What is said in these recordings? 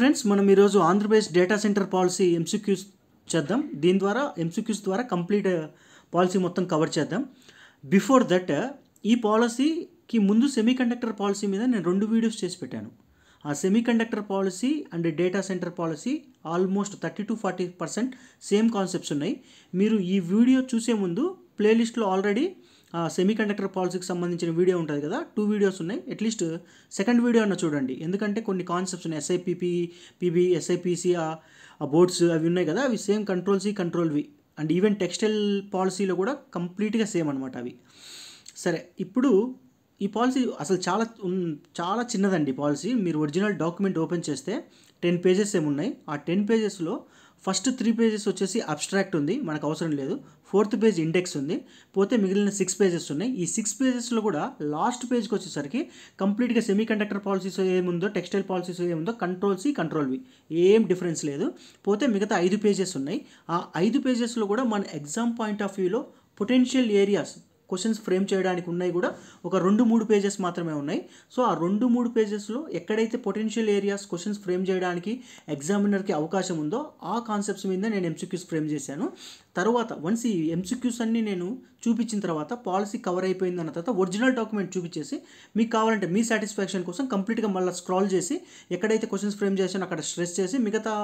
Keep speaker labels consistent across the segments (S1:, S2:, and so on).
S1: Friends, మనం ఈరోజు Andhra Pradesh data centre policy MCQs చేద్దాం. దీని ద్వారా ఎంసీక్యూస్ ద్వారా కంప్లీట్ పాలసీ మొత్తం కవర్ చేద్దాం. బిఫోర్ దట్ ఈ పాలసీకి ముందు సెమీకండక్టర్ పాలసీ మీద నేను 2 వీడియోస్ చేసి పెట్టాను. ఆ semiconductor policy and data centre policy almost 30-40% same concepts ఉన్నాయి. మీరు ఈ వీడియో చూసే ముందు ప్లేలిస్ట్లో ఆల్రెడీ సెమీకండక్టర్ పాలసీకి సంబంధించిన వీడియో ఉంటుంది కదా, 2 వీడియోస్ ఉన్నాయి. అట్లీస్ట్ సెకండ్ వీడియో అన్న చూడండి, ఎందుకంటే కొన్ని కాన్సెప్ట్స్ ఉన్నాయి. ఎస్ఐపిపి, ఎస్ఐపిసి, ఆ బోర్డ్స్ అవి ఉన్నాయి కదా, అవి same control C, control V and even textile పాలసీలో కూడా కంప్లీట్గా సేమ్ అనమాట అవి. సరే, ఇప్పుడు ఈ పాలసీ అసలు చాలా చిన్నదండి. పాలసీ మీరు ఒరిజినల్ డాక్యుమెంట్ ఓపెన్ చేస్తే 10 పేజెస్ ఏమున్నాయి. ఆ 10 పేజెస్లో ఫస్ట్ 3 పేజెస్ వచ్చేసి అబ్స్ట్రాక్ట్ ఉంది, మనకు అవసరం లేదు. 4th పేజ్ ఇండెక్స్ ఉంది, పోతే మిగిలిన 6 పేజెస్ ఉన్నాయి. ఈ 6 పేజెస్లో కూడా లాస్ట్ పేజ్కి వచ్చేసరికి కంప్లీట్గా సెమీకండక్టర్ పాలసీస్ ఏముందో, టెక్స్టైల్ పాలసీస్ ఏముందో, కంట్రోల్ సి, కంట్రోల్ వి, ఏం డిఫరెన్స్ లేదు. పోతే మిగతా 5 పేజెస్ ఉన్నాయి. ఆ 5 పేజెస్లో కూడా మన ఎగ్జామ్ పాయింట్ ఆఫ్ వ్యూలో పొటెన్షియల్ ఏరియాస్ క్వశ్చన్స్ ఫ్రేమ్ చేయడానికి ఉన్నాయి కూడా ఒక 2-3 పేజెస్ మాత్రమే ఉన్నాయి. సో ఆ 2-3 పేజెస్లో ఎక్కడైతే పొటెన్షియల్ ఏరియాస్ క్వశ్చన్స్ ఫ్రేమ్ చేయడానికి ఎగ్జామినర్కి అవకాశం ఉందో ఆ కాన్సెప్ట్స్ మీద నేను ఎంసీక్యూస్ ఫ్రేమ్ చేశాను. తర్వాత వన్స్ ఈ ఎంసీక్యూస్ అన్నీ నేను చూపించిన తర్వాత పాలసీ కవర్ అయిపోయింది అన్న తర్వాత ఒరిజినల్ డాక్యుమెంట్ చూపించేసి మీకు కావాలంటే మీ సాటిస్ఫాక్షన్ కోసం కంప్లీట్గా మళ్ళీ స్క్రాల్ చేసి ఎక్కడైతే క్వశ్చన్స్ ఫ్రేమ్ చేశానో అక్కడ స్ట్రెస్ చేసి మిగతా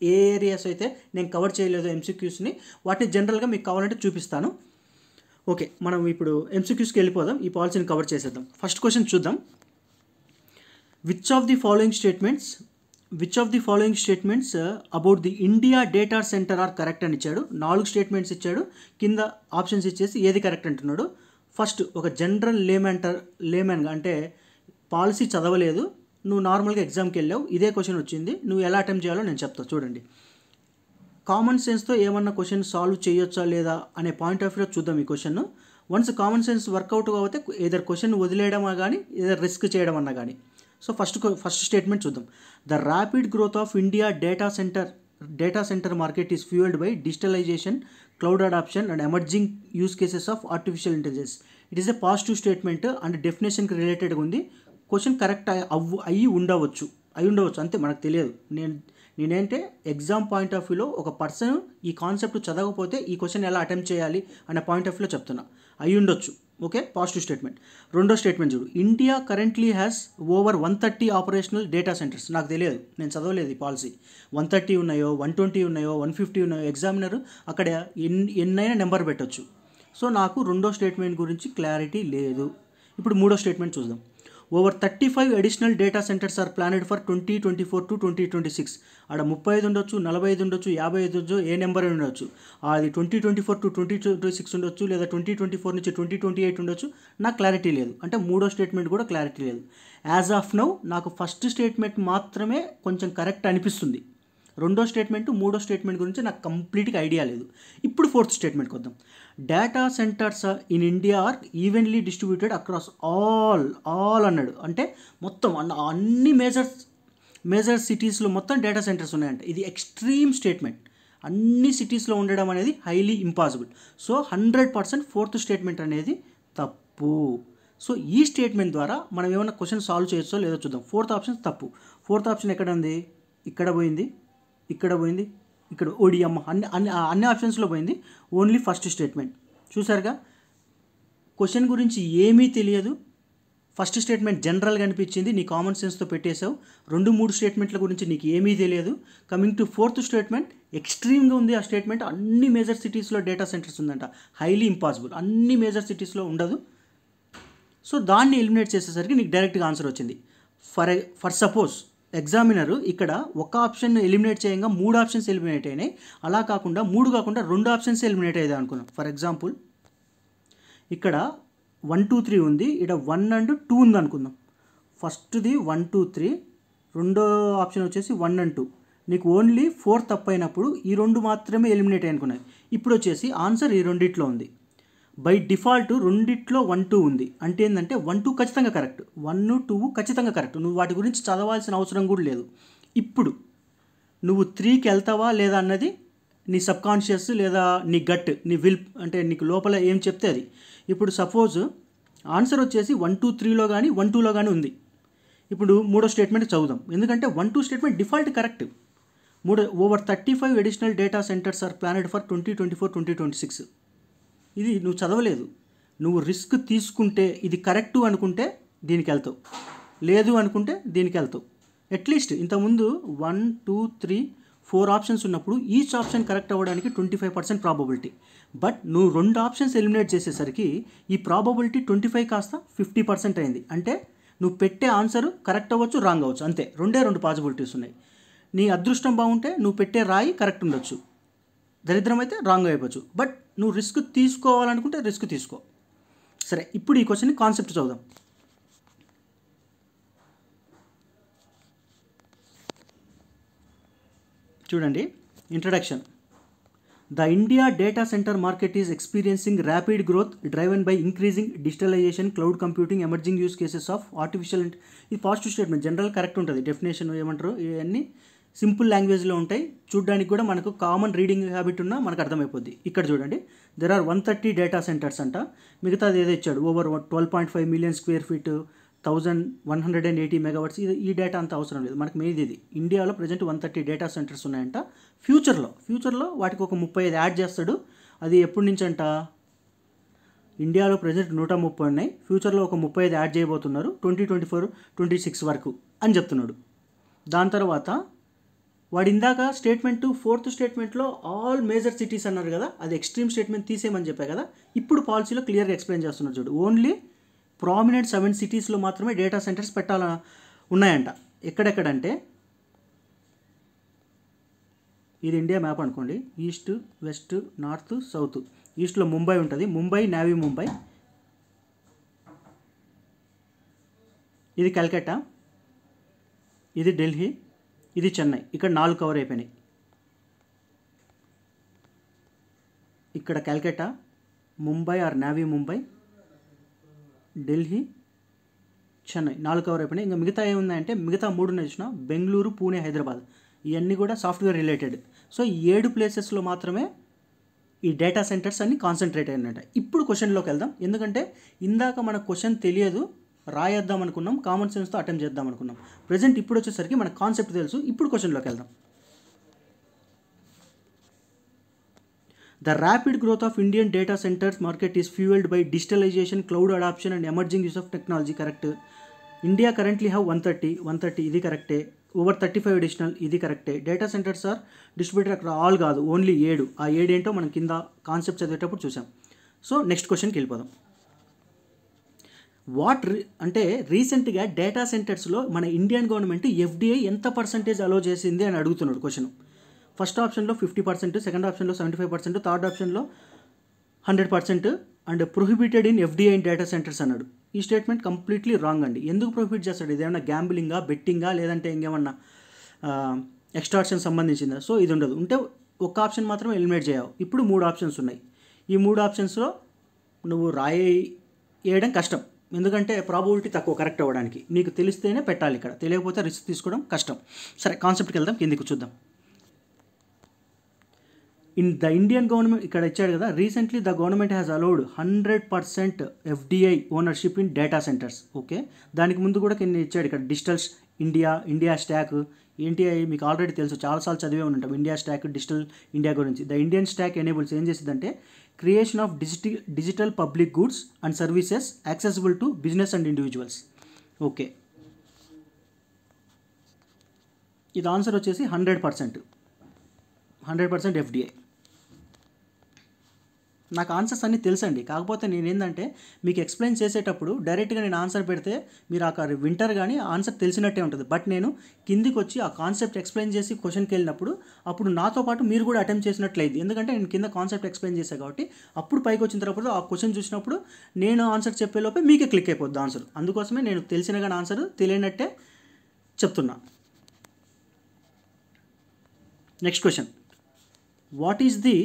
S1: ఏ ఏరియాస్ అయితే నేను కవర్ చేయలేదో ఎంసీక్యూస్ని వాటిని జనరల్గా మీకు కావాలంటే చూపిస్తాను. ఓకే, మనం ఇప్పుడు ఎంసీక్యూస్కి వెళ్ళిపోదాం. ఈ పాలసీని కవర్ చేసేద్దాం. ఫస్ట్ క్వశ్చన్ చూద్దాం. Which of the following statements about the India data centre are correct అని ఇచ్చాడు. 4 స్టేట్మెంట్స్ ఇచ్చాడు, కింద ఆప్షన్స్ ఇచ్చేసి ఏది కరెక్ట్ అంటున్నాడు. ఫస్ట్ ఒక జనరల్ లేమెన్గా, అంటే పాలసీ చదవలేదు, నువ్వు నార్మల్గా ఎగ్జామ్కి వెళ్ళావు, ఇదే క్వశ్చన్ వచ్చింది, నువ్వు ఎలా అటెంప్ట్ చేయాలో నేను చెప్తాను. చూడండి, కామన్ సెన్స్తో ఏమన్నా క్వశ్చన్ సాల్వ్ చేయొచ్చా లేదా అనే పాయింట్ ఆఫ్ వ్యూ చూద్దాం ఈ question. Once common sense work out కాకపోతే ఏదర్ క్వశ్చన్ వదిలేయడమా కానీ ఏదర్ రిస్క్ చేయడం అన్నా కానీ. సో ఫస్ట్ స్టేట్మెంట్ చూద్దాం. The rapid growth of India data centre market is fuelled by digitalisation, cloud adoption and emerging use cases of artificial intelligence. It is a positive statement and డెఫినేషన్కి రిలేటెడ్గా ఉంది. Question correct అయ్యి ఉండవచ్చు అంతే, మనకు తెలియదు. నేనేంటే exam point of వ్యూలో ఒక పర్సన్ ఈ కాన్సెప్ట్ చదవకపోతే ఈ క్వశ్చన్ ఎలా అటెంప్ట్ చేయాలి అనే పాయింట్ ఆఫ్ వ్యూలో చెప్తున్నా, అయి ఉండొచ్చు. Okay, positive statement. రెండో స్టేట్మెంట్ చూడు. India currently has over 130 operational data centres. నాకు తెలియదు, నేను చదవలేదు ఈ పాలసీ. 130 ఉన్నాయో, 120 ఉన్నాయో, 150 ఉన్నాయో, ఎగ్జామినర్ అక్కడ ఎన్నైనా నెంబర్ పెట్టవచ్చు. సో నాకు రెండో స్టేట్మెంట్ గురించి క్లారిటీ లేదు. ఇప్పుడు మూడో స్టేట్మెంట్ చూద్దాం. Over 35 additional data centres are planned for 2024 to 2026. ఆడ 35 ఉండొచ్చు, 45 ఉండొచ్చు, 55 ఉండొచ్చు, ఏ నెంబర్ ఉండొచ్చు. అది 2024 to 2026 ఉండొచ్చు, లేదా 2024 నుంచి 2028 ఉండొచ్చు. నాకు క్లారిటీ లేదు, అంటే మూడో స్టేట్మెంట్ కూడా క్లారిటీ లేదు. యాజ్ ఆఫ్ నౌ నాకు ఫస్ట్ స్టేట్మెంట్ మాత్రమే కొంచెం కరెక్ట్ అనిపిస్తుంది. రెండో స్టేట్మెంట్, మూడో స్టేట్మెంట్ గురించి నాకు కంప్లీట్గా ఐడియా లేదు. ఇప్పుడు 4th స్టేట్మెంట్కి వద్దాం. Data centres in India are evenly distributed across all అన్నాడు. అంటే మొత్తం అన్ని మేజర్ సిటీస్లో మొత్తం డేటా సెంటర్స్ ఉన్నాయంట. ఇది ఎక్స్ట్రీమ్ స్టేట్మెంట్. అన్ని సిటీస్లో ఉండడం అనేది highly impossible. So 100% 4th statement అనేది తప్పు. సో ఈ స్టేట్మెంట్ ద్వారా మనం ఏమైనా క్వశ్చన్ సాల్వ్ చేయొచ్చో లేదో చూద్దాం. 4th ఆప్షన్ తప్పు. 4th ఆప్షన్ ఎక్కడ ఉంది? ఇక్కడ పోయింది, ఇక్కడ పోయింది, ఇక్కడ ఓడియమ్మ, అన్ని ఆప్షన్స్లో పోయింది. Only first statement. చూసారుగా, క్వశ్చన్ గురించి ఏమీ తెలియదు. ఫస్ట్ స్టేట్మెంట్ జనరల్గా అనిపించింది, నీ కామన్ సెన్స్తో పెట్టేశావు. 2-3 స్టేట్మెంట్ల గురించి నీకు ఏమీ తెలియదు. కమింగ్ టు 4th స్టేట్మెంట్, ఎక్స్ట్రీమ్గా ఉంది ఆ స్టేట్మెంట్. అన్ని మేజర్ సిటీస్లో డేటా సెంటర్స్ ఉందంట, హైలీ ఇంపాసిబుల్. అన్ని మేజర్ సిటీస్లో ఉండదు. సో దాన్ని ఎలిమినేట్ చేసేసరికి నీకు డైరెక్ట్గా ఆన్సర్ వచ్చింది. ఫర్ సపోజ్ ఎగ్జామినరు ఇక్కడ ఒక ఆప్షన్ ఎలిమినేట్ చేయంగా 3 ఆప్షన్స్ ఎలిమినేట్ అయినాయి. అలా కాకుండా 3 కాకుండా 2 ఆప్షన్స్ ఎలిమినేట్ అయ్యాయి అనుకున్నాం. ఫర్ ఎగ్జాంపుల్ ఇక్కడ 1 2 3 ఉంది, ఇక్కడ 1 and 2 ఉంది అనుకుందాం. ఫస్ట్ది 1 2 3, రెండో ఆప్షన్ వచ్చేసి 1 and 2. నీకు ఓన్లీ 4 తప్పైనప్పుడు ఈ 2 మాత్రమే ఎలిమినేట్ అయ్యి అనుకున్నాయి. ఇప్పుడు వచ్చేసి ఆన్సర్ ఈ రెండిట్లో ఉంది. బై డిఫాల్ట్ రెండిట్లో 1 2 ఉంది. అంటే ఏంటంటే 1 2 ఖచ్చితంగా కరెక్ట్, 1 2 ఖచ్చితంగా కరెక్ట్. నువ్వు వాటి గురించి చదవాల్సిన అవసరం కూడా లేదు. ఇప్పుడు నువ్వు 3కి వెళ్తావా లేదా అన్నది నీ సబ్కాన్షియస్ లేదా నీ గట్, నీ విల్, అంటే నీకు లోపల ఏం చెప్తే అది. ఇప్పుడు సపోజ్ ఆన్సర్ వచ్చేసి 1 2 3లో కానీ 1 2లో కానీ ఉంది. ఇప్పుడు మూడో స్టేట్మెంట్ చదువుదాం, ఎందుకంటే 1-2 statement default correct. Over 35 additional data centres are planned for 2024-2026. ఇది నువ్వు చదవలేదు. నువ్వు రిస్క్ తీసుకుంటే ఇది కరెక్టు అనుకుంటే దీనికి వెళ్తావు, లేదు అనుకుంటే దీనికి వెళ్తావు. అట్లీస్ట్ ఇంతకుముందు 1, 2, 3, 4 ఆప్షన్స్ ఉన్నప్పుడు ఈచ్ ఆప్షన్ కరెక్ట్ అవ్వడానికి 25% ప్రాబబిలిటీ. బట్ నువ్వు 2 ఆప్షన్స్ ఎలిమినేట్ చేసేసరికి ఈ ప్రాబబిలిటీ 25 కాస్త 50% అయింది. అంటే నువ్వు పెట్టే ఆన్సర్ కరెక్ట్ అవ్వచ్చు, రాంగ్ అవ్వచ్చు, అంతే. 2 పాసిబిలిటీస్ ఉన్నాయి. నీ అదృష్టం బాగుంటే నువ్వు పెట్టే రాయి కరెక్ట్ ఉండొచ్చు, దరిద్రం అయితే రాంగ్ అయిపోవచ్చు. బట్ నువ్వు రిస్క్ తీసుకోవాలనుకుంటే రిస్క్ తీసుకో. సరే, ఇప్పుడు ఈ క్వశ్చన్ కాన్సెప్ట్ చదువుదాం. చూడండి, introduction. The India data centre market is experiencing rapid growth driven by increasing digitalisation, cloud computing, emerging use cases of artificial. ఇది పాజిటివ్ స్టేట్మెంట్, జనరల్ కరెక్ట్ ఉంటుంది. డెఫినేషన్ ఏమంటారు, ఇవన్నీ సింపుల్ లాంగ్వేజ్లో ఉంటాయి, చూడడానికి కూడా మనకు కామన్ రీడింగ్ హ్యాబిట్ ఉన్నా మనకు అర్థమైపోద్ది. ఇక్కడ చూడండి, దెర్ ఆర్ 130 డేటా సెంటర్స్ అంట. మిగతాది ఏదో ఇచ్చాడు, over 12.5 million square feet, 1180 megawatts. ఈ డేటా అంత అవసరం లేదు మనకు. మెయిన్ ఇది ఇండియాలో ప్రజెంట్ 130 డేటా సెంటర్స్ ఉన్నాయంట. ఫ్యూచర్లో వాటికి ఒక 35 యాడ్ చేస్తాడు. అది ఎప్పటి నుంచి అంట, ఇండియాలో ప్రజెంట్ 130 ఉన్నాయి, ఫ్యూచర్లో ఒక 35 యాడ్ చేయబోతున్నారు 2024-26 వరకు అని చెప్తున్నాడు. దాని తర్వాత వాడు ఇందాక స్టేట్మెంట్ 4th స్టేట్మెంట్లో ఆల్ మేజర్ సిటీస్ అన్నారు కదా, అది ఎక్స్ట్రీమ్ స్టేట్మెంట్ తీసేయమని చెప్పా కదా. ఇప్పుడు పాలసీలో క్లియర్గా ఎక్స్ప్లెయిన్ చేస్తున్నారు చూడు. ఓన్లీ ప్రామినెంట్ 7 సిటీస్లో మాత్రమే డేటా సెంటర్స్ ఉన్నాయంట. ఎక్కడెక్కడంటే, ఇది ఇండియా మ్యాప్ అనుకోండి, ఈస్ట్, వెస్ట్, నార్త్, సౌత్. ఈస్ట్లో ముంబై ఉంటుంది, ముంబై, నావీ ముంబై. ఇది కల్కట్టా, ఇది ఢిల్లీ, ఇది చెన్నై. ఇక్కడ 4 కవర్ అయిపోయినాయి. ఇక్కడ కల్కట్టా, ముంబై ఆర్ నావీ ముంబై, ఢిల్లీ, చెన్నై 4 కవర్ అయిపోయినాయి. ఇంకా మిగతా ఏముందంటే, మిగతా 3 ఉన్నాయి చూసిన, బెంగళూరు, పూణే, హైదరాబాద్. ఇవన్నీ కూడా సాఫ్ట్వేర్ రిలేటెడ్. సో ఈ 7 ప్లేసెస్లో మాత్రమే ఈ డేటా సెంటర్స్ అన్ని కాన్సన్ట్రేట్ అయినట్ట. ఇప్పుడు క్వశ్చన్లోకి వెళ్దాం, ఎందుకంటే ఇందాక మన క్వశ్చన్ తెలియదు, రాయేద్దాం అనుకున్నాం, కామన్ సెన్స్తో అటెంప్ట్ చేద్దాం అనుకున్నాం. ప్రజెంట్ ఇప్పుడు వచ్చేసరికి మనకు కాన్సెప్ట్ తెలుసు. ఇప్పుడు క్వశ్చన్లోకి వెళ్దాం. The rapid growth of Indian data centers market is fueled by digitalization, cloud adoption and emerging use of technology. Correct. India currently have 130 ఇది కరెక్టే. ఓవర్ 35 అడిషనల్, ఇది కరెక్టే. డేటా సెంటర్స్ ఆర్ డిస్ట్రిబ్యూటెడ్ అక్కడ ఆల్ కాదు, ఓన్లీ 7. ఆ 7 ఏంటో మనం కింద కాన్సెప్ట్ చదివేటప్పుడు చూసాం. సో నెక్స్ట్ క్వశ్చన్కి వెళ్ళిపోదాం. అంటే రీసెంట్గా డేటా సెంటర్స్లో మన ఇండియన్ గవర్నమెంట్ FDI ఎంత పర్సంటేజ్ అలో చేసింది అని అడుగుతున్నాడు క్వశ్చన్. ఫస్ట్ ఆప్షన్లో 50%, సెకండ్ ఆప్షన్లో 75%, థర్డ్ ఆప్షన్లో 100% and prohibited in FDI in data centres అన్నాడు. ఈ స్టేట్మెంట్ కంప్లీట్లీ రాంగ్ అండి. ఎందుకు ప్రొహిబిట్ చేస్తాడు? ఇదేమన్నా గ్యాంబ్లింగా, బెట్టింగా, లేదంటే ఇంకేమన్నా ఎక్స్ట్రాక్షన్ సంబంధించిందా? సో ఇది ఉండదు. ఉంటే ఒక ఆప్షన్ మాత్రం ఎలిమినేట్ చేయవు. ఇప్పుడు 3 ఆప్షన్స్ ఉన్నాయి. ఈ 3 ఆప్షన్స్లో నువ్వు వేయడం కష్టం, ఎందుకంటే ప్రాబబిలిటీ తక్కువ కరెక్ట్ అవ్వడానికి. నీకు తెలిస్తేనే పెట్టాలి, ఇక్కడ తెలియకపోతే రిస్క్ తీసుకోవడం కష్టం. సరే, కాన్సెప్ట్కి వెళ్దాం, కిందికి చూద్దాం. ఇన్ ద ఇండియన్ గవర్నమెంట్ ఇక్కడ ఇచ్చాడు కదా, recently the government has allowed 100% FDI ownership in data centres. Okay, దానికి ముందు కూడా కింద ఇచ్చాడు ఇక్కడ డిజిటల్ ఇండియా స్టాక్. ఏంటి మీకు ఆల్రెడీ తెలుసు, చాలాసార్లు చదివే ఉంటాం ఇండియా స్టాక్, డిజిటల్ ఇండియా గురించి. ద ఇండియన్ స్టాక్ ఎనేబుల్స్ ఏం చేసిందంటే creation of digital public goods and services accessible to business and individuals. Okay, ఇది ఆన్సర్ వచ్చేసి 100% FDI. నాకు ఆన్సర్స్ అన్నీ తెలుసండి, కాకపోతే నేను ఏంటంటే మీకు ఎక్స్ప్లెయిన్ చేసేటప్పుడు డైరెక్ట్గా నేను ఆన్సర్ పెడితే మీరు ఆ వింటర్ కానీ ఆన్సర్ తెలిసినట్టే ఉంటుంది. బట్ నేను కిందికి వచ్చి ఆ కాన్సెప్ట్ ఎక్స్ప్లెయిన్ చేసి క్వశ్చన్కి వెళ్ళినప్పుడు అప్పుడు నాతో పాటు మీరు కూడా అటెంప్ట్ చేసినట్లయితే, ఎందుకంటే నేను కింద కాన్సెప్ట్ ఎక్స్ప్లెయిన్ చేశాను కాబట్టి అప్పుడు పైకి వచ్చిన తర్వాత ఆ క్వశ్చన్ చూసినప్పుడు నేను ఆన్సర్ చెప్పేలోపే మీకే క్లిక్ అయిపోద్ది ఆన్సర్. అందుకోసమే నేను తెలిసిన కానీ ఆన్సర్ తెలియనట్టే చెప్తున్నా. Next question, what is the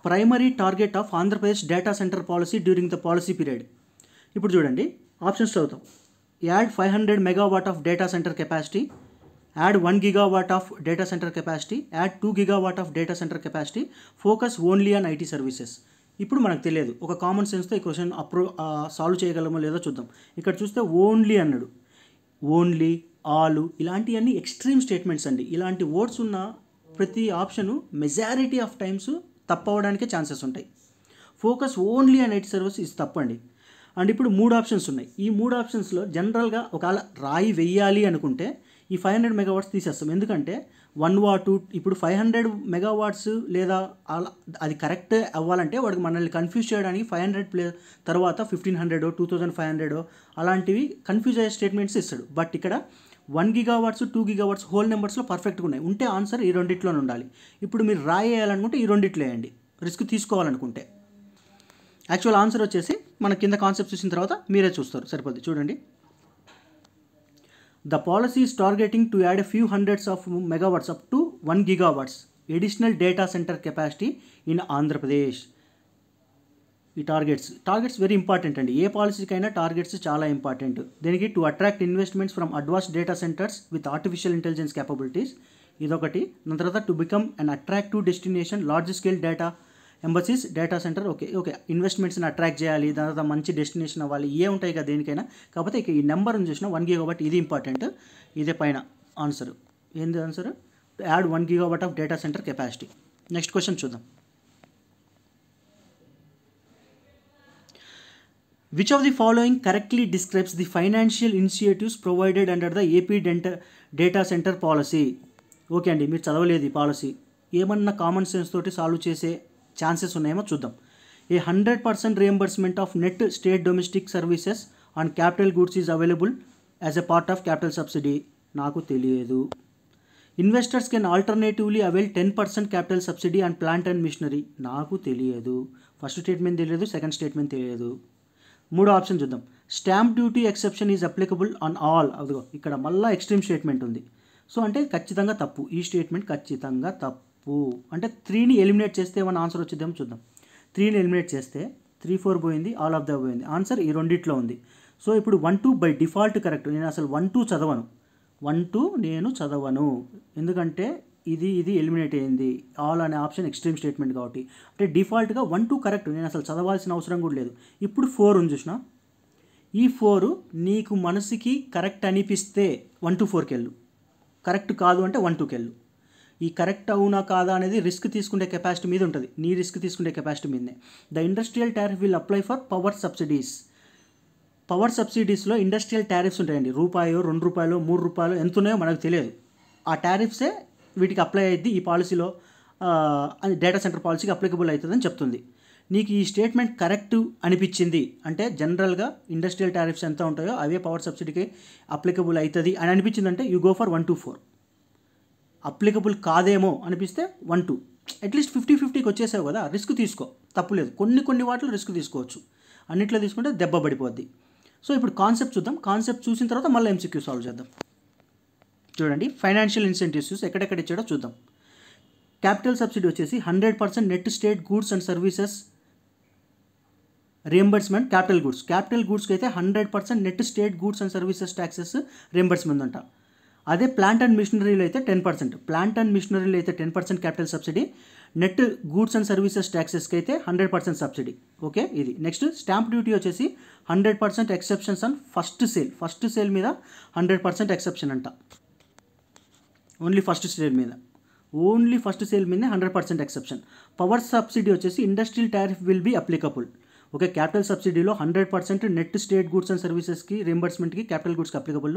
S1: primary target of Andhra Pradesh data centre policy during the policy period? ఇప్పుడు చూడండి, ఆప్షన్స్ చదువుతాం. Add 500 megawatt of data centre capacity, add 1 gigawatt of data centre capacity, add 2 gigawatt of data centre capacity, focus only on IT services. ఇప్పుడు మనకు తెలియదు, ఒక common సెన్స్తో ఈ question solve చేయగలమో లేదో చూద్దాం. ఇక్కడ చూస్తే ఓన్లీ అన్నాడు. ఓన్లీ, ఆలు ఇలాంటివన్నీ ఎక్స్ట్రీమ్ స్టేట్మెంట్స్ అండి. ఇలాంటి వర్డ్స్ ఉన్న ప్రతి ఆప్షను మెజారిటీ ఆఫ్ టైమ్స్ తప్పవడానికే ఛాన్సెస్ ఉంటాయి. Focus only and at service ఇది తప్పండి. అండ్ ఇప్పుడు 3 ఆప్షన్స్ ఉన్నాయి. ఈ 3 ఆప్షన్స్లో జనరల్గా ఒకవేళ రాయి వెయ్యాలి అనుకుంటే ఈ 500 మెగావాట్స్ తీసేస్తాం. ఎందుకంటే 1 వాట్ ఇప్పుడు 500 మెగావాట్స్ లేదా అది కరెక్ట్ అవ్వాలంటే వాడికి మనల్ని కన్ఫ్యూజ్ చేయడానికి 500 తర్వాత 1500 2500 అలాంటివి కన్ఫ్యూజ్ అయ్యే స్టేట్మెంట్స్ ఇస్తాడు. బట్ ఇక్కడ 1 గిగావాట్స్ 2 గిగావాట్స్ హోల్ నెంబర్స్లో పర్ఫెక్ట్గా ఉన్నాయి. ఉంటే ఆన్సర్ ఈ రెండిట్లోనే ఉండాలి. ఇప్పుడు మీరు రాయి వేయాలనుకుంటే ఈ రెండిట్లో వేయండి, రిస్క్ తీసుకోవాలనుకుంటే. యాక్చువల్ ఆన్సర్ వచ్చేసి మన కింద కాన్సెప్ట్ చూసిన తర్వాత మీరే చూస్తారు, సరిపోద్ది. చూడండి, the policy is targeting to add a few hundreds of megawatts up to 1 gigawatts additional data centre capacity in Andhra Pradesh. ఈ టార్గెట్స్ వెరీ ఇంపార్టెంట్ అండి. ఏ పాలసీకైనా టార్గెట్స్ చాలా ఇంపార్టెంట్. దీనికి to attract investments from advanced data centres with artificial intelligence capabilities, ఇదొకటి. దాని తర్వాత to become an attractive destination large scale data embassies data centre. Okay ఇన్వెస్ట్మెంట్స్ని attract చేయాలి, దాని తర్వాత మంచి డెస్టినేషన్ అవ్వాలి, ఏ ఉంటాయి కదా దేనికైనా. కాకపోతే ఇక ఈ నెంబర్ని చూసిన 1 గిగావాట్ ఇది ఇంపార్టెంట్. ఇదే పైన ఆన్సర్. ఏంది answer? Add 1 gigawatt of data centre capacity. Next question చూద్దాం. Which of the following correctly describes the financial initiatives provided under the AP data centre policy? Okay అండి, మీరు చదవలేదు ఈ పాలసీ. ఏమన్నా కామన్ సెన్స్ తోటి సాల్వ్ చేసే chances ఉన్నాయేమో చూద్దాం. A 100% reimbursement of net state domestic services on capital goods is available as a part of capital subsidy. నాకు తెలియదు. Investors can alternatively avail 10% capital subsidy on plant and machinery. నాకు తెలియదు. First statement తెలియదు, second statement తెలియదు. 3వ option చూద్దాం. Stamp duty exception is applicable on all. అదిగో ఇక్కడ మళ్ళీ ఎక్స్ట్రీమ్ స్టేట్మెంట్ ఉంది. సో అంటే ఖచ్చితంగా తప్పు. ఈ స్టేట్మెంట్ ఖచ్చితంగా తప్పు. అంటే 3ని ఎలిమినేట్ చేస్తే ఏమైనా ఆన్సర్ వచ్చేదేమో చూద్దాం. 3ని ఎలిమినేట్ చేస్తే 3, 4 పోయింది, ఆల్ ఆఫ్ ద పోయింది. ఆన్సర్ ఈ రెండిట్లో ఉంది. సో ఇప్పుడు 1, 2 బై డిఫాల్ట్ కరెక్ట్. నేను అసలు 1, 2 చదవను. 1, 2 నేను చదవను, ఎందుకంటే ఇది ఎలిమినేట్ అయ్యింది. ఆల్ అనే ఆప్షన్ ఎక్స్ట్రీమ్ స్టేట్మెంట్ కాబట్టి. అంటే డిఫాల్ట్గా 1, 2 కరెక్ట్, నేను అసలు చదవాల్సిన అవసరం కూడా లేదు. ఇప్పుడు 4 ఉంది చూసినా, ఈ 4 నీకు మనసుకి కరెక్ట్ అనిపిస్తే 1 to 4కి వెళ్ళు, కరెక్ట్ కాదు అంటే 1, 2కి వెళ్ళు. ఈ కరెక్ట్ అవునా కాదా అనేది రిస్క్ తీసుకునే కెపాసిటీ మీద ఉంటుంది. నీ రిస్క్ తీసుకునే కెపాసిటీ మీదనే. The industrial tariff will apply for power subsidies. Power సబ్సిడీస్లో ఇండస్ట్రియల్ టారిఫ్స్ ఉంటాయండి. రూపాయో 2 రూపాయలు 3 రూపాయలు ఎంత ఉన్నాయో మనకు తెలియదు. ఆ టారిఫ్సే వీటికి అప్లై అయ్యిద్ది. ఈ పాలసీలో డేటా సెంటర్ పాలసీకి అప్లికబుల్ అవుతుందని చెప్తుంది. నీకు ఈ స్టేట్మెంట్ కరెక్ట్ అనిపించింది అంటే జనరల్గా ఇండస్ట్రియల్ టారిఫ్స్ ఎంత ఉంటాయో అవే పవర్ సబ్సిడీకి అప్లికబుల్ అవుతుంది అని అనిపించిందంటే you go for 1 to 4. Applicable కాదేమో అనిపిస్తే 1, 2. అట్లీస్ట్ 50-50కి వచ్చేసావు కదా, రిస్క్ తీసుకో, తప్పులేదు. కొన్ని వాటిలో రిస్క్ తీసుకోవచ్చు, అన్నిట్లో తీసుకుంటే దెబ్బ పడిపోద్ది. సో ఇప్పుడు కాన్సెప్ట్ చూద్దాం. కాన్సెప్ట్ చూసిన తర్వాత మళ్ళీ MCQ సాల్వ్ చేద్దాం. చూడండి, ఫైనాన్షియల్ ఇన్సెంటివ్స్ ఎక్కడెక్కడ ఇచ్చాడో చూద్దాం. క్యాపిటల్ సబ్సిడీ వచ్చేసి 100% net state goods and services reimbursement capital గూడ్స్కి అయితే 100% net state goods and services taxes reimbursement అంట. అదే ప్లాంట్ అండ్ మిషనరీలో అయితే 10%. ప్లాంట్ అండ్ మిషనరీలో అయితే 10% capital subsidy, net goods and services ట్యాక్సెస్కి అయితే 100% సబ్సిడీ. ఓకే, ఇది. నెక్స్ట్ స్టాంప్ డ్యూటీ వచ్చేసి 100% ఎక్సెప్షన్స్ ఆన్ ఫస్ట్ సేల్ మీద 100% ఎక్సెప్షన్ అంట. ఓన్లీ ఫస్ట్ సేల్ మీద 100% ఎక్సెప్షన్. పవర్ సబ్సిడీ వచ్చేసి industrial tariff will be applicable. Okay, capital సబ్సిడీలో 100% నెట్ స్టేట్ గూడ్స్ అండ్ సర్వీసెస్కి రింబర్స్మెంట్కి క్యాపిటల్ గూడ్స్కి అప్లికబుల్.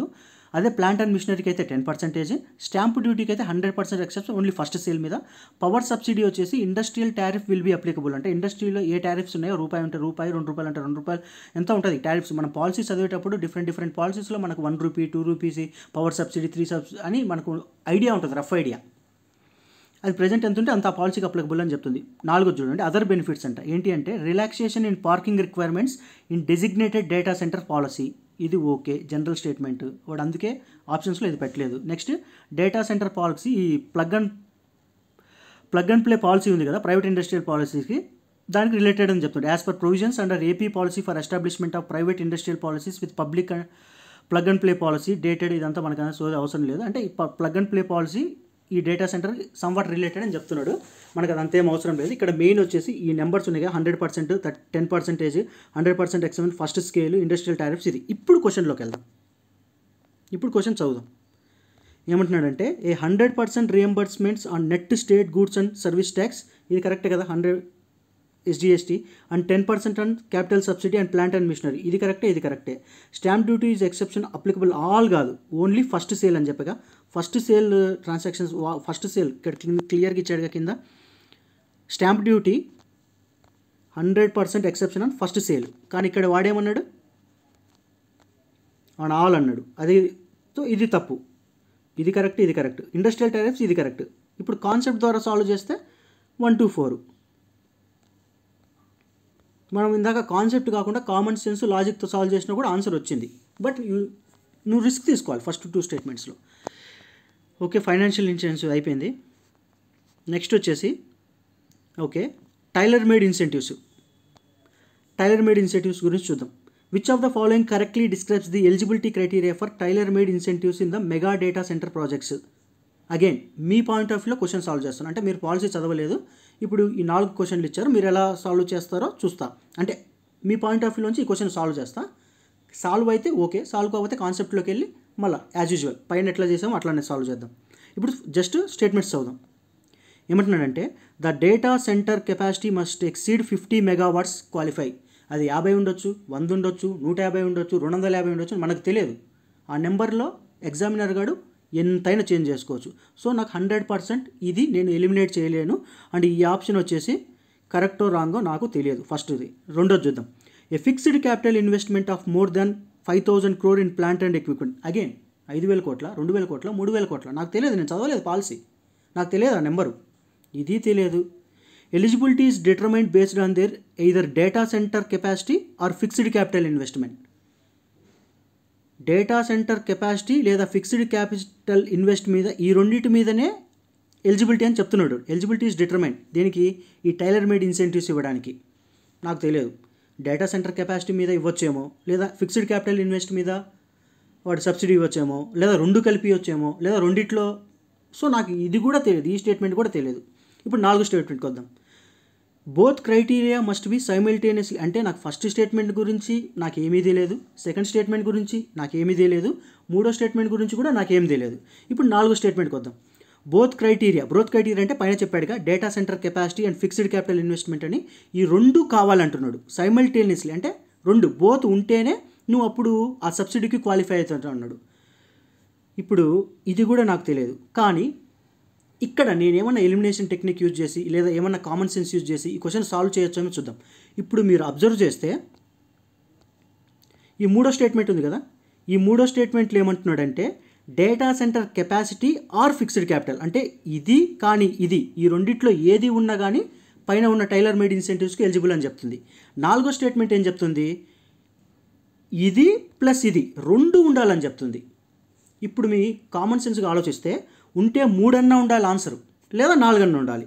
S1: అదే ప్లాంట్ అండ్ మిషనరీకి అయితే 10%, స్టాంప్ డ్యూటీకి అయితే 100% ఎక్సెప్షన్ ఓన్లీ ఫస్ట్ సేల్ మీద. పవర్ సబ్సిడీ వచ్చేసి industrial tariff will be applicable. అంటే ఇండస్ట్రీలో ఏ టారిఫ్స్ ఉన్నాయో రూపాయి ఉంటే రూపాయి, 2 రూపాయలు అంటే 2 రూపాయలు ఎంత ఉంటుంది టారిఫ్స్. మనం పాలసీస్ చదివేటప్పుడు డిఫరెంట్ పాలసీస్లో మనకు 1 rupee 2 rupees power subsidy 3 subsidy అని మనకు ఐడియా ఉంటుంది, రఫ్ ఐడియా. అది ప్రెజెంట్ ఎంత ఉంటే అంత పాలసీకి అప్లికబుల్ అని చెప్తుంది. 4వ చూడండి, అదర్ బెనిఫిట్స్ అంట. ఏంటి అంటే relaxation in parking requirements in designated data centre policy. ఇది ఓకే, జనరల్ స్టేట్మెంట్. వాడు అందుకే ఆప్షన్స్లో ఇది పెట్టలేదు. నెక్స్ట్ డేటా సెంటర్ పాలసీ, ఈ ప్లగ్ అండ్ ప్లే పాలసీ ఉంది కదా ప్రైవేట్ ఇండస్ట్రియల్ పాలసీకి, దానికి రిలేటెడ్ అని చెప్తుంది. As per provisions under AP policy for establishment of private industrial policies with public plug and play policy dated. ఇదంతా మనకు అవసరం లేదు. అంటే ఈ ప్లగ్ అండ్ ప్లే పాలసీ ఈ డేటా సెంటర్ సమ్వాట్ రిలేటెడ్ అని చెప్తున్నాడు. మనకు అది అంతేం అవసరం లేదు. ఇక్కడ మెయిన్ వచ్చేసి ఈ నెంబర్స్ ఉన్నాయి, 100%, 10%, 100% exception, first scale, industrial tariffs. ఇది ఇప్పుడు క్వశ్చన్లోకి వెళ్దాం. ఇప్పుడు క్వశ్చన్ చదువుదాం. ఏమంటున్నాడంటే a 100% reimbursements on net state goods and service tax, ఇది కరెక్టే కదా, 100 SGST and 10% on capital subsidy and plant and machinery, ఇది కరెక్టే, ఇది కరెక్టే. Stamp duty is exception applicable all కాదు, ఓన్లీ ఫస్ట్ సేల్ అని చెప్పగా, first sale transactions, first sale ఇక్కడ క్లియర్గా ఇచ్చాడుగా కింద. Stamp duty 100% exception on first sale, కానీ ఇక్కడ వాడేమన్నాడు ఆన్ ఆల్ అన్నాడు, అది సో ఇది తప్పు, ఇది కరెక్ట్, ఇది కరెక్ట్. ఇండస్ట్రియల్ టారిఫ్స్ ఇది కరెక్ట్. ఇప్పుడు కాన్సెప్ట్ ద్వారా సాల్వ్ చేస్తే 1 to 4. మనం ఇందాక కాన్సెప్ట్ కాకుండా కామన్ సెన్స్ లాజిక్తో సాల్వ్ చేసినా కూడా ఆన్సర్ వచ్చింది. బట్ నువ్వు రిస్క్ తీసుకోవాలి ఫస్ట్ 2 స్టేట్మెంట్స్లో. ఓకే, ఫైనాన్షియల్ ఇన్సెంటివ్స్ అయిపోయింది. నెక్స్ట్ వచ్చేసి okay tailor made incentives. Tailor made incentives గురించి చూద్దాం. Which of the following correctly describes the eligibility criteria for tailor made incentives in the mega data centre projects? Again మీ point of వ్యూలో question solve చేస్తాను. అంటే మీరు policy చదవలేదు, ఇప్పుడు ఈ 4 క్వశ్చన్లు ఇచ్చారు, మీరు ఎలా సాల్వ్ చేస్తారో చూస్తా. అంటే మీ పాయింట్ ఆఫ్ వ్యూలోంచి ఈ క్వశ్చన్ సాల్వ్ చేస్తా. సాల్వ్ అయితే ఓకే, సాల్వ్ కాకపోతే కాన్సెప్ట్లోకి వెళ్ళి మళ్ళీ యాజ్ యూజువల్ పైన ఎట్లా చేసామో అట్లానే సాల్వ్ చేద్దాం. ఇప్పుడు జస్ట్ స్టేట్మెంట్స్ చదువుదాం. ఏమంటున్నాడంటే the data centre capacity must exceed 50 megawatts qualify. అది 50 ఉండొచ్చు, 100 ఉండొచ్చు, 150 ఉండొచ్చు, 250 ఉండొచ్చు, మనకు తెలియదు. ఆ నెంబర్లో ఎగ్జామినర్ గాడు ఎంతైనా చేంజ్ చేసుకోవచ్చు. సో నాకు 100% ఇది నేను ఎలిమినేట్ చేయలేను. అండ్ ఈ ఆప్షన్ వచ్చేసి కరెక్టో రాంగో నాకు తెలియదు. ఫస్ట్ది. రెండోది చూద్దాం. ఏ fixed capital investment of more than 5,000 crore in plant and equipment. Again 5,000 కోట్ల, 2,000 కోట్ల, 3,000 కోట్ల, నాకు తెలియదు, నేను చదవలేదు పాలసీ, నాకు తెలియదు ఆ నెంబరు, ఇది తెలియదు. Eligibility is determined based on their either data centre capacity or fixed capital investment. Data centre capacity లేదా ఫిక్స్డ్ క్యాపిటల్ ఇన్వెస్ట్ మీద, ఈ రెండింటి మీదనే ఎలిజిబిలిటీ అని చెప్తున్నాడు. ఎలిజిబిలిటీ ఈజ్ డిటర్మైన్డ్ దేనికి, ఈ టైలర్ మేడ్ ఇన్సెంటివ్స్ ఇవ్వడానికి. నాకు తెలియదు, డేటా సెంటర్ కెపాసిటీ మీద ఇవ్వచ్చేమో, లేదా ఫిక్స్డ్ క్యాపిటల్ ఇన్వెస్ట్ మీద వాడు సబ్సిడీ ఇవ్వచ్చేమో, లేదా రెండు కలిపి ఇవ్వచ్చేమో, లేదా రెండిట్లో. సో నాకు ఇది కూడా తెలియదు, ఈ స్టేట్మెంట్ కూడా తెలియదు. ఇప్పుడు 4 స్టేట్మెంట్కి వద్దాం. Both criteria must be simultaneously. అంటే నాకు ఫస్ట్ స్టేట్మెంట్ గురించి నాకేమీ తెలియదు, సెకండ్ స్టేట్మెంట్ గురించి నాకేమీ తెలియదు, మూడో స్టేట్మెంట్ గురించి కూడా నాకేం తెలియదు. ఇప్పుడు 4 స్టేట్మెంట్కి వద్దాం. బోత్ క్రైటీరియా అంటే పైన చెప్పాడుగా data centre capacity and fixed capital investment అని, ఈ రెండు కావాలంటున్నాడు. సైమిల్టేనియస్లీ అంటే రెండు బోత్ ఉంటేనే నువ్వు అప్పుడు ఆ సబ్సిడీకి క్వాలిఫై అవుతావు అన్నాడు. ఇప్పుడు ఇది కూడా నాకు తెలియదు, కానీ ఇక్కడ నేనేమన్నా ఎలిమినేషన్ టెక్నిక్ యూజ్ చేసి లేదా ఏమన్నా కామన్ సెన్స్ యూజ్ చేసి ఈ క్వశ్చన్ సాల్వ్ చేయొచ్చేమో చూద్దాం. ఇప్పుడు మీరు అబ్జర్వ్ చేస్తే ఈ మూడో స్టేట్మెంట్ ఉంది కదా, ఈ మూడో స్టేట్మెంట్లో ఏమంటున్నాడంటే data centre capacity or fixed capital, అంటే ఇది కానీ ఇది, ఈ రెండిట్లో ఏది ఉన్నా కానీ పైన ఉన్న టైలర్ మేడ్ ఇన్సెంటివ్స్కి ఎలిజిబుల్ అని చెప్తుంది. 4వ స్టేట్మెంట్ ఏం చెప్తుంది, ఇది ప్లస్ ఇది రెండు ఉండాలని చెప్తుంది. ఇప్పుడు మీ కామన్ సెన్స్గా ఆలోచిస్తే ఉంటే 3 అన్నా ఉండాలి ఆన్సర్, లేదా 4 అన్నా ఉండాలి.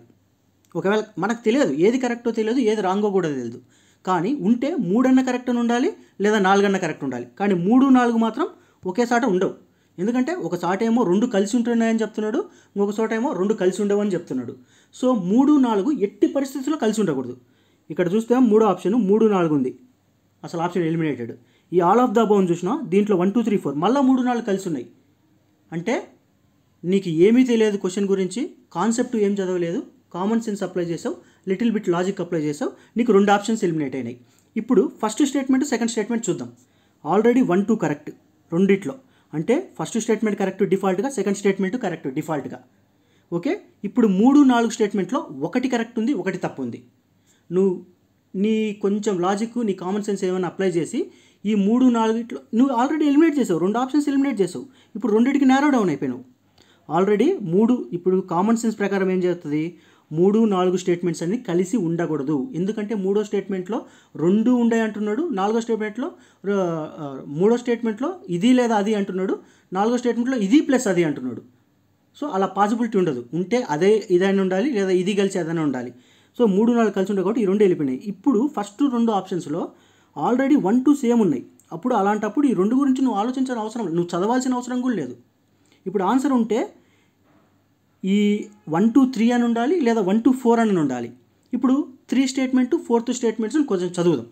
S1: ఒకవేళ మనకు తెలియదు ఏది కరెక్టో తెలియదు, ఏది రాంగో కూడా తెలియదు, కానీ ఉంటే 3 అన్న కరెక్ట్ అని ఉండాలి, లేదా 4 అన్న కరెక్ట్ ఉండాలి. కానీ 3, 4 మాత్రం ఒకే సాట ఉండవు. ఎందుకంటే ఒక సాట ఏమో 2 కలిసి ఉంటున్నాయని చెప్తున్నాడు, ఇంకొక చోట ఏమో 2 కలిసి ఉండవు అని చెప్తున్నాడు. సో 3, 4 ఎట్టి పరిస్థితుల్లో కలిసి ఉండకూడదు. ఇక్కడ చూస్తే 3వ ఆప్షన్ 3, 4 ఉంది, అసలు ఆప్షన్ ఎలిమినేటెడ్. ఈ ఆల్ ఆఫ్ ద అబౌవ్ చూసినా దీంట్లో 1, 2, 3, 4 మళ్ళీ 3, 4 కలిసి ఉన్నాయి. అంటే నీకు ఏమీ తెలియదు క్వశ్చన్ గురించి, కాన్సెప్ట్ ఏం చదవలేదు, కామన్ సెన్స్ అప్లై చేసావు, లిటిల్ బిట్ లాజిక్ అప్లై చేసావు, నీకు 2 ఆప్షన్స్ ఎలిమినేట్ అయినాయి. ఇప్పుడు ఫస్ట్ స్టేట్మెంట్ సెకండ్ స్టేట్మెంట్ చూద్దాం. ఆల్రెడీ 1, 2 కరెక్ట్ రెండిట్లో, అంటే ఫస్ట్ స్టేట్మెంట్ కరెక్ట్ డిఫాల్ట్గా, సెకండ్ స్టేట్మెంట్ కరెక్ట్ డిఫాల్ట్గా. ఓకే, ఇప్పుడు 3, 4 స్టేట్మెంట్లో ఒకటి కరెక్ట్ ఉంది, ఒకటి తప్పు ఉంది. నువ్వు నీ కొంచెం లాజిక్, నీ కామన్ సెన్స్ ఏమైనా అప్లై చేసి ఈ 3, 4 నువ్వు ఆల్రెడీ ఎలిమినేట్ చేసావు, 2 ఆప్షన్స్ ఎలిమినేట్ చేసావు. ఇప్పుడు రెండింటికి నేరో డౌన్ అయిపోయినావు ఆల్రెడీ. 3 ఇప్పుడు కామన్ సెన్స్ ప్రకారం ఏం చేస్తుంది, 3, 4 స్టేట్మెంట్స్ అన్ని కలిసి ఉండకూడదు. ఎందుకంటే 3వ స్టేట్మెంట్లో 2 ఉండే అంటున్నాడు, 4వ స్టేట్మెంట్లో 3వ స్టేట్మెంట్లో ఇది లేదా అది అంటున్నాడు, 4వ స్టేట్మెంట్లో ఇది ప్లస్ అది అంటున్నాడు. సో అలా పాసిబిలిటీ ఉండదు. ఉంటే అదే ఇదైనా ఉండాలి, లేదా ఇది కలిసి అదైనా ఉండాలి. సో 3, 4 కలిసి ఉండే కాబట్టి ఈ 2 వెళ్ళిపోయినాయి. ఇప్పుడు ఫస్ట్ 2 ఆప్షన్స్లో ఆల్రెడీ 1, 2 సేమ్ ఉన్నాయి. అప్పుడు అలాంటప్పుడు ఈ 2 గురించి నువ్వు ఆలోచించాల్సిన అవసరం, నువ్వు చదవాల్సిన అవసరం కూడా లేదు. ఇప్పుడు ఆన్సర్ ఉంటే ఈ 1, 2, 3 అని ఉండాలి, లేదా 1, 2, 4 అని ఉండాలి. ఇప్పుడు 3 స్టేట్మెంట్ 4th స్టేట్మెంట్స్ కొంచెం చదువుదాం.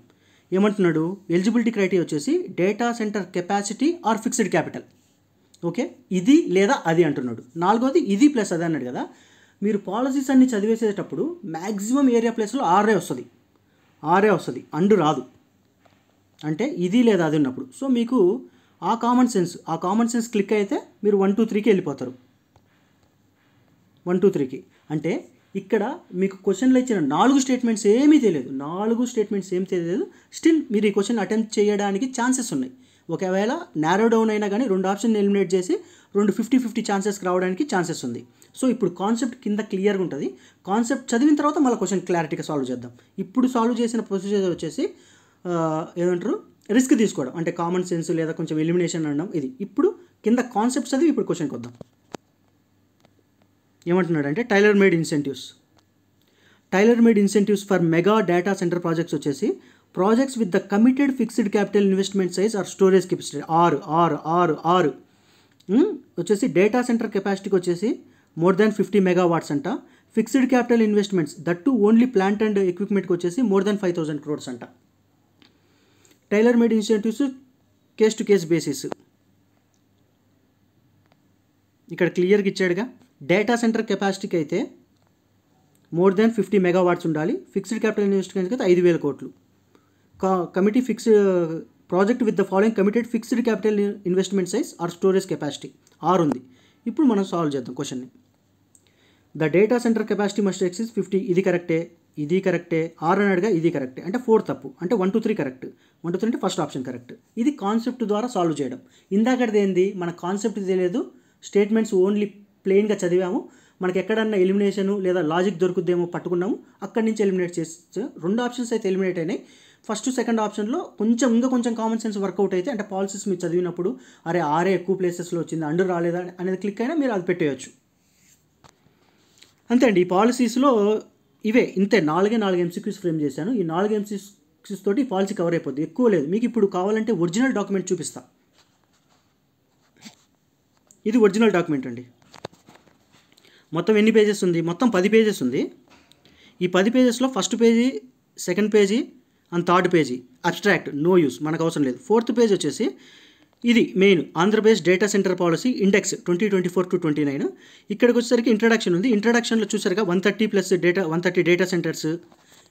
S1: ఏమంటున్నాడు, ఎలిజిబిలిటీ క్రైటీరియా వచ్చేసి data centre capacity or fixed capital. Okay, ఇది లేదా అది అంటున్నాడు. నాలుగోది ఇది ప్లస్ అది అన్నాడు కదా. మీరు పాలసీస్ అన్ని చదివేసేటప్పుడు మ్యాక్సిమం ఏరియా ప్లేస్లో ఆరే వస్తుంది, అండు రాదు. అంటే ఇది లేదా అది ఉన్నప్పుడు. సో మీకు ఆ కామన్ సెన్స్ క్లిక్ అయితే మీరు 1 2 3కి వెళ్ళిపోతారు. 1 2 3కి అంటే ఇక్కడ మీకు క్వశ్చన్లో ఇచ్చిన 4 స్టేట్మెంట్స్ ఏమీ తెలియదు. స్టిల్ మీరు ఈ క్వశ్చన్ అటెంప్ట్ చేయడానికి ఛాన్సెస్ ఉన్నాయి. ఒకవేళ నారో డౌన్ అయినా కానీ 2 ఆప్షన్ ఎలిమినేట్ చేసి 2 50-50 ఛాన్సెస్కి రావడానికి ఛాన్సెస్ ఉంది. సో ఇప్పుడు కాన్సెప్ట్ కింద క్లియర్గా ఉంటుంది. కాన్సెప్ట్ చదివిన తర్వాత మళ్ళీ క్వశ్చన్ క్లారిటీగా సాల్వ్ చేద్దాం. ఇప్పుడు సాల్వ్ చేసిన ప్రొసీజర్ వచ్చేసి ఏమంటారు, రిస్క్ తీసుకోవడం, అంటే కామన్ సెన్స్ లేదా కొంచెం ఎలిమినేషన్ అనడం. ఇది ఇప్పుడు కింద కాన్సెప్ట్ చదివి ఇప్పుడు క్వశ్చన్కి వద్దాం. ఏమంటున్నాడు అంటే tailor made incentives for mega data centre projects వచ్చేసి projects with the committed fixed capital investment size or storage capacity ఆరు వచ్చేసి డేటా సెంటర్ కెపాసిటీకి వచ్చేసి మోర్ దాన్ 50 megawatts అంట. Fixed capital investments that only plant and ఎక్విప్మెంట్కి వచ్చేసి more than 5,000 crores అంట. Tailor made incentives case to case basis ఇక్కడ క్లియర్గా ఇచ్చాడుగా. డేటా సెంటర్ కెపాసిటీకి అయితే మోర్ దాన్ 50 megawatts ఉండాలి. ఫిక్స్డ్ క్యాపిటల్ ఇన్వెస్ట్మెంట్కి అయితే 5,000 crores. Committee project with the following committed fixed capital investment size or storage capacity or ఉంది. ఇప్పుడు మనం సాల్వ్ చేద్దాం క్వశ్చన్ని. The data centre capacity must exceed 50, ఇది కరెక్టే. ఆర్ అన్నాడుగా, ఇది కరెక్టే. అంటే 4 తప్పు, అంటే 1 2 3 కరెక్ట్. 1 2 3 అంటే ఫస్ట్ ఆప్షన్ కరెక్ట్. ఇది కాన్సెప్ట్ ద్వారా సాల్వ్ చేయడం. ఇందాకటిది ఏంది, మన కాన్సెప్ట్ తెలియదు, స్టేట్మెంట్స్ ఓన్లీ ప్లెయిన్గా చదివాము. మనకి ఎక్కడన్నా ఎలిమినేషను లేదా లాజిక్ దొరుకుద్దేమో పట్టుకున్నాము, అక్కడి నుంచి ఎలిమినేట్ చేస్తే 2 ఆప్షన్స్ అయితే ఎలిమినేట్ అయినాయి. ఫస్ట్ సెకండ్ ఆప్షన్లో కొంచెం కామన్ సెన్స్ వర్కౌట్ అయితే, అంటే పాలసీస్ మీరు చదివినప్పుడు అరే ఆరే ఎక్కువ ప్లేసెస్లో వచ్చింది, అండు రాలేదా అనేది క్లిక్ అయినా మీరు అది పెట్టేయచ్చు. అంతే అండి. ఈ పాలసీస్లో ఇవే ఇంతే 4 MCQs ఫ్రేమ్ చేశాను. ఈ 4 MCQs తోటి పాలసీ కవర్ అయిపోద్ది, ఎక్కువ లేదు. మీకు ఇప్పుడు కావాలంటే ఒరిజినల్ డాక్యుమెంట్ చూపిస్తా. ఇది ఒరిజినల్ డాక్యుమెంట్ అండి. మొత్తం ఎన్ని పేజెస్ ఉంది? మొత్తం 10 పేజెస్ ఉంది. ఈ 10 పేజెస్లో first page, second page and third page abstract, no use, మనకు అవసరం లేదు. ఫోర్త్ పేజ్ వచ్చేసి ఇది main Andhra Pradesh data centre policy index 2024 to 29. ఇక్కడికి వచ్చేసరికి ఇంట్రడక్షన్ ఉంది. ఇంట్రడక్షన్లో చూసారుగా 130 డేటా సెంటర్స్.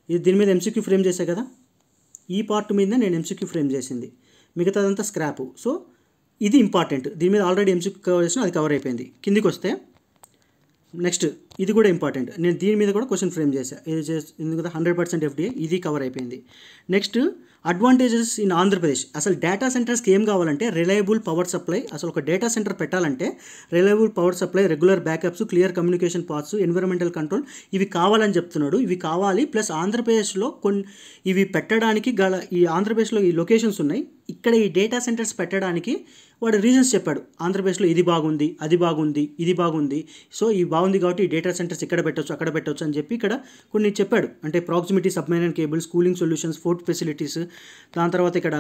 S1: ఇది దీని మీద MCQ ఫ్రేమ్ చేసా కదా, ఈ పార్ట్ మీద నేను MCQ ఫ్రేమ్ చేసింది, మిగతాదంతా స్క్రాప్. సో ఇది ఇంపార్టెంట్, దీని మీద ఆల్రెడీ MCQ కవర్ చేసిన, అది కవర్ అయిపోయింది. కిందికి వస్తే నెక్స్ట్ ఇది కూడా ఇంపార్టెంట్, నేను దీని మీద కూడా క్వశ్చన్ ఫ్రేమ్ చేశాను. ఇది ఎందుకంటే 100% FDI, ఇది కవర్ అయిపోయింది. Next advantages in Andhra Pradesh. అసలు డేటా సెంటర్స్కి ఏం కావాలంటే రిలయబుల్ పవర్ సప్లై. అసలు ఒక డేటా సెంటర్ పెట్టాలంటే reliable power supply, regular backups, clear communication paths, environmental control, ఇవి కావాలని చెప్తున్నాడు. ఇవి కావాలి. ప్లస్ ఆంధ్రప్రదేశ్లో ఇవి పెట్టడానికి ఈ ఆంధ్రప్రదేశ్లో ఈ లొకేషన్స్ ఉన్నాయి. ఇక్కడ ఈ డేటా సెంటర్స్ పెట్టడానికి వాడు రీజన్స్ చెప్పాడు. ఆంధ్రప్రదేశ్లో ఇది బాగుంది, అది బాగుంది, ఇది బాగుంది, సో ఇది బాగుంది కాబట్టి ఈ డేటా సెంటర్స్ ఇక్కడ పెట్టవచ్చు, అక్కడ పెట్టవచ్చు అని చెప్పి ఇక్కడ కొన్ని చెప్పాడు. అంటే proximity submarine cables, cooling solutions, fort facilities, దాని తర్వాత ఇక్కడ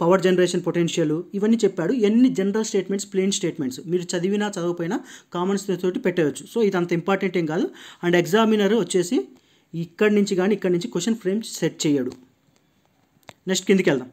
S1: పవర్ జనరేషన్ పొటెన్షియల్, ఇవన్నీ చెప్పాడు. ఎన్ని జనరల్ స్టేట్మెంట్స్, ప్లెయిన్ స్టేట్మెంట్స్, మీరు చదివినా చదవకపోయినా కామన్స్ తోటి పెట్టవచ్చు. సో ఇది అంత ఇంపార్టెంట్ ఏం కాదు. అండ్ ఎగ్జామినర్ వచ్చేసి ఇక్కడి నుంచి క్వశ్చన్ ఫ్రేమ్ సెట్ చేయడు. నెక్స్ట్ కిందికి వెళ్దాం.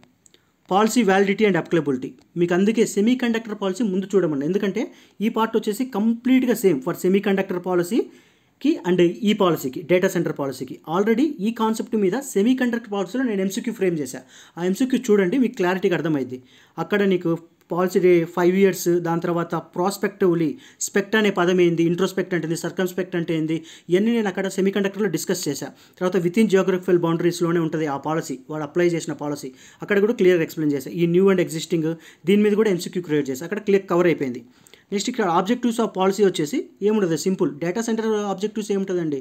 S1: Policy validity and applicability. మీకు అందుకే సెమీ కండక్టర్ పాలసీ ముందు చూడమండి, ఎందుకంటే ఈ పార్ట్ వచ్చేసి కంప్లీట్గా సేమ్ ఫర్ సెమీ కండక్టర్ పాలసీకి అండ్ ఈ పాలసీకి, డేటా సెంటర్ పాలసీకి. ఆల్రెడీ ఈ కాన్సెప్ట్ మీద సెమీ కండక్టర్ పాలసీలో నేను MCQ ఫ్రేమ్ చేశాను. ఆ MCQ చూడండి, మీకు క్లారిటీగా అర్థమైంది. అక్కడ నీకు పాలసీ 5 years, దాని తర్వాత ప్రాస్పెక్టివ్లీ, స్పెక్ట్ అనే పదం ఏంది, ఇంట్రోస్పెక్ట్ అంటే సర్కంస్పెక్ట్ అంటే ఏంది, ఇవన్నీ నేను అక్కడ సెమీ కండక్టర్లో డిస్కస్ చేశాను. తర్వాత విత్ ఇన్ జియోగ్రఫికల్ బౌండరీస్లోనే ఉంటుంది ఆ పాలసీ, వాడు అప్లై చేసిన పాలసీ, అక్కడ కూడా క్లియర్ ఎక్స్ప్లెయిన్ చేశాను. ఈ న్యూ అండ్ ఎగ్జిస్టింగ్ దీని మీద కూడా MCQ క్రియేట్ చేశాను, అక్కడ క్లియర్ కవర్ అయిపోయింది. నెక్స్ట్ ఇక్కడ ఆబ్జెక్టివ్స్ ఆఫ్ పాలసీ వచ్చేసి ఏముండదు, సింపుల్. డేటా సెంటర్ ఆబ్జెక్టివ్స్ ఏముంటుందండి,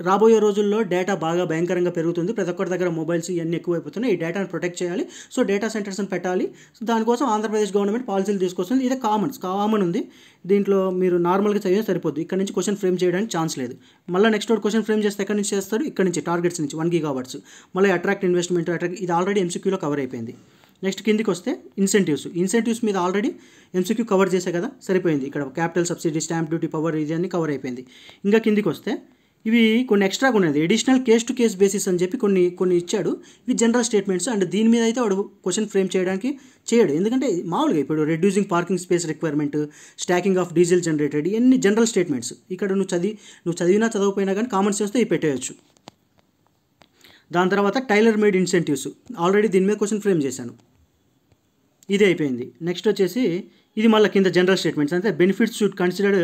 S1: రాబోయే రోజుల్లో డేటా బాగా భయంకరంగా పెరుగుతుంది, ప్రతి ఒక్కరి దగ్గర మొబైల్స్ ఇవన్నీ ఎక్కువైపోతున్నాయి, ఈ డేటాను ప్రొటెక్ట్ చేయాలి, సో డేటా సెంటర్స్ని పెట్టాలి. దానికోసం ఆంధ్రప్రదేశ్ గవర్నమెంట్ పాలసీలు తీసుకొస్తుంది. ఇదే కామన్ ఉంది, దీంట్లో మీరు నార్మల్గా చదివితే సరిపోద్ది. ఇక్కడ నుంచి క్వశ్చన్ ఫ్రేమ్ చేయడానికి ఛాన్స్ లేదు. మళ్ళీ నెక్స్ట్ క్వశ్చన్ ఫ్రేమ్ చేస్తే ఎక్కడి నుంచి చేస్తాడు, ఇక్కడ నుంచి టార్గెట్స్ నుంచి 1 GW, మళ్ళీ అట్రాక్ట్ ఇన్వెస్ట్మెంట్, ఇది ఆల్రెడీ MCQలో కవర్ అయిపోయింది. నెక్స్ట్ కిందికి వస్తే ఇన్సెంటివ్స్ మీద ఆల్రెడీ MCQ కవర్ చేసే కదా, సరిపోయింది. ఇక్కడ capital subsidy, stamp duty, power, ఇది అన్నీ కవర్ అయిపోయింది. ఇంకా కిందికి వస్తే ఇవి కొన్ని ఎక్స్ట్రాగా ఉన్నది, additional case to case basis అని చెప్పి కొన్ని ఇచ్చాడు. ఇవి జనరల్ స్టేట్మెంట్స్, అండ్ దీని మీద అయితే వాడు క్వశ్చన్ ఫ్రేమ్ చేయడానికి చేయడు. ఎందుకంటే మామూలుగా ఇప్పుడు reducing parking space requirement, stacking of diesel generated, ఇవన్నీ జనరల్ స్టేట్మెంట్స్. ఇక్కడ నువ్వు చదివినా చదవకపోయినా కానీ కామన్ సెన్స్తో ఇవి పెట్టేయచ్చు. దాని తర్వాత టైలర్ మేడ్ ఇన్సెంటివ్స్, ఆల్రెడీ దీని మీద క్వశ్చన్ ఫ్రేమ్ చేశాను, ఇది అయిపోయింది. నెక్స్ట్ వచ్చేసి ఇది మళ్ళీ కింద జనరల్ స్టేట్మెంట్స్, అంటే benefits should considered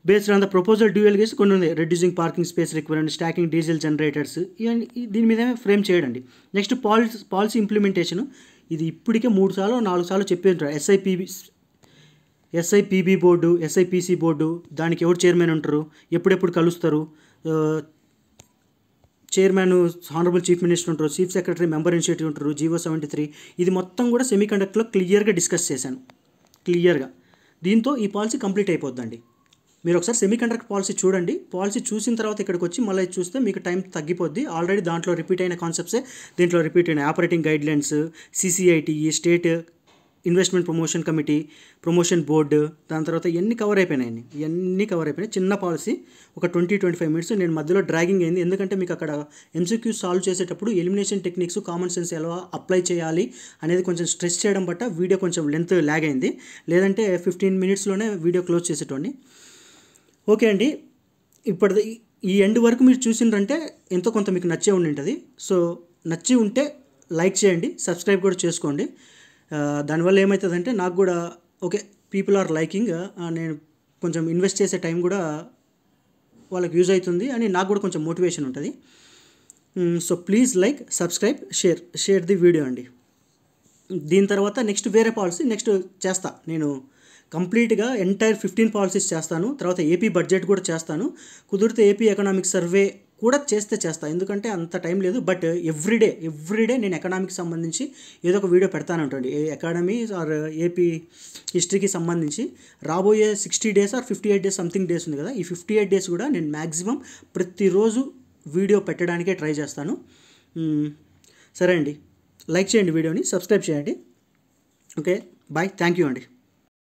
S1: based on the proposal dual case కొన్ని ఉంది, reducing parking space requirement, stacking diesel generators, ఇవన్నీ దీని మీద ఫ్రేమ్ చేయడండి. నెక్స్ట్ పాలసీ ఇంప్లిమెంటేషన్, ఇది ఇప్పటికే 3 సార్లు 4 సార్లు చెప్పి ఉంటారు. ఎస్ఐపిబి బోర్డు, ఎస్ఐపిసి బోర్డు, దానికి ఎవరు చైర్మన్ ఉంటారు, ఎప్పుడెప్పుడు కలుస్తారు, చైర్మన్ హానరబుల్ చీఫ్ మినిస్టర్ ఉంటారు, చీఫ్ సెక్రటరీ మెంబర్ ఇనిషియేటివ్ ఉంటారు, జీవో 73, ఇది మొత్తం కూడా సెమీ కండక్టర్లో క్లియర్గా డిస్కస్ చేశాను, క్లియర్గా. దీంతో ఈ పాలసీ కంప్లీట్ అయిపోద్దండి. మీరు ఒకసారి సెమీ కండక్టర్ పాలసీ చూడండి, పాలసీ చూసిన తర్వాత ఇక్కడికి వచ్చి మళ్ళీ చూస్తే మీకు టైం తగ్గిపోద్ది. ఆల్రెడీ దాంట్లో రిపీట్ అయిన కాన్సెప్ట్సే దీంట్లో రిపీట్ అయిన operating guidelines, CCITE, state investment promotion committee, promotion board, దాని తర్వాత ఇవన్నీ కవర్ అయిపోయినాయి. చిన్న పాలసీ, ఒక 20-25 మినిట్స్. నేను మధ్యలో డ్రాగింగ్ అయింది, ఎందుకంటే మీకు అక్కడ ఎంసీక్యూ సాల్వ్ చేసేటప్పుడు ఎలిమినేషన్ టెక్నిక్స్, కామన్ సెన్స్ ఎలా అప్లై చేయాలి అనేది కొంచెం స్ట్రెస్ చేయడం బట్ట వీడియో కొంచెం లెంత్ ల్యాగ్ అయింది, లేదంటే 15 మినిట్స్లోనే వీడియో క్లోజ్ చేసేటోడిని. ఓకే అండి, ఇప్పటిది ఈ ఎండ్ వరకు మీరు చూసిండ్రంటే ఎంతో కొంత మీకు నచ్చే ఉంటుంది. సో నచ్చి ఉంటే లైక్ చేయండి, సబ్స్క్రైబ్ కూడా చేసుకోండి. దానివల్ల ఏమవుతుందంటే నాకు కూడా ఓకే పీపుల్ ఆర్ లైకింగ్, నేను కొంచెం ఇన్వెస్ట్ చేసే టైం కూడా వాళ్ళకి యూజ్ అవుతుంది అని నాకు కూడా కొంచెం మోటివేషన్ ఉంటుంది. So please like, subscribe, share the video అండి. దీని తర్వాత నెక్స్ట్ వేరే పాలసీ చేస్తా నేను, కంప్లీట్గా ఎంటైర్ 15 పాలసీస్ చేస్తాను. తర్వాత ఏపీ బడ్జెట్ కూడా చేస్తాను, కుదిరితే ఏపీ ఎకనామిక్ సర్వే కూడా చేస్తా, ఎందుకంటే అంత టైం లేదు. బట్ ఎవ్రీడే నేను ఎకనామిక్స్ సంబంధించి ఏదో ఒక వీడియో పెడతాను ఉంటుంది, ఎకానమీ ఆర్ ఏపీ హిస్టరీకి సంబంధించి. రాబోయే 60 days or 58 days something days ఉంది కదా, ఈ 58 డేస్ కూడా నేను మ్యాక్సిమం ప్రతిరోజు వీడియో పెట్టడానికే ట్రై చేస్తాను. సరే అండి, లైక్ చేయండి, వీడియోని సబ్స్క్రైబ్ చేయండి. ఓకే బాయ్, థ్యాంక్ యూ అండి.